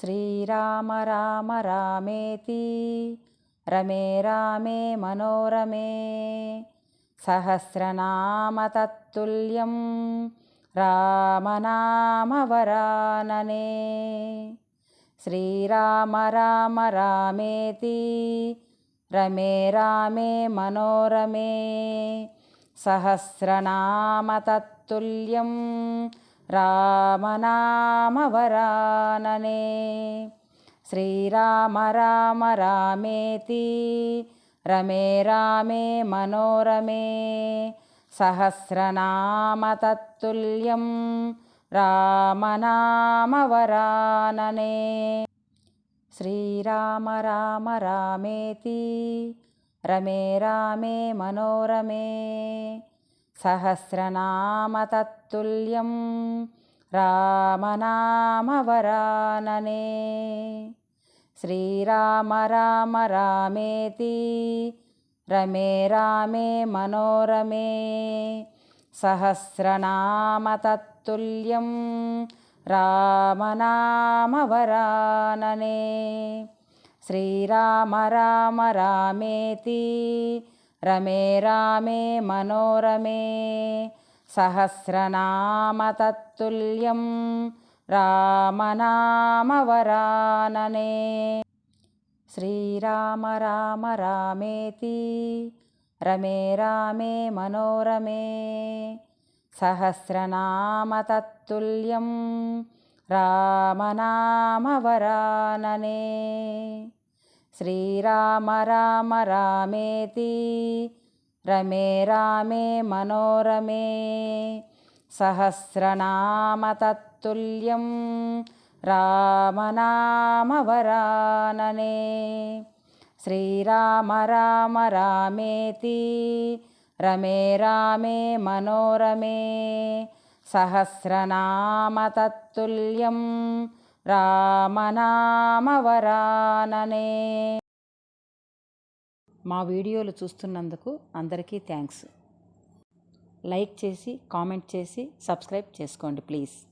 శ్రీరామ రామ రామేతి రమే రామే మనోరమే సహస్రనామ తత్తుల్యం రామనామవరాననే శ్రీరామ రామ రామేతి రమే రామే మనోరమే సహస్రనామ తత్తుల్యం రామనామవరాననే శ్రీరామ రామ రామేతి రమే రామే మనోరమే సహస్రనామ తత్తుల్యం రామనామవరాననే శ్రీరామ రామ రామేతి రమే రామే మనోరమే సహస్రనామ తత్తుల్యం రామనామవరాననే శ్రీరామ రామ రామేతి రమే రామే మనోరమే సహస్రనామ తత్తుల్యం రామనామవరాననే శ్రీరామ రామ రామేతి రమే రామే మనోరమే సహస్రనామ తత్తుల్యం రామనామవరాననే శ్రీరామ రామ రామేతి రమే రామే మనోరమే సహస్రనామ తత్తుల్యం రామనామవరాననే శ్రీరామ రామ రామేతి రమే రామే మనోరమే సహస్రనామ తత్తుల్యం రామనామవరాననే శ్రీరామ రామ రామేతి రమే రామే మనోరమే సహస్రనామ తత్తుల్యం రామనామవరాననే. మా వీడియోలు చూస్తున్నందుకు అందరికీ థ్యాంక్స్. లైక్ చేసి కామెంట్ చేసి సబ్స్క్రైబ్ చేసుకోండి ప్లీజ్.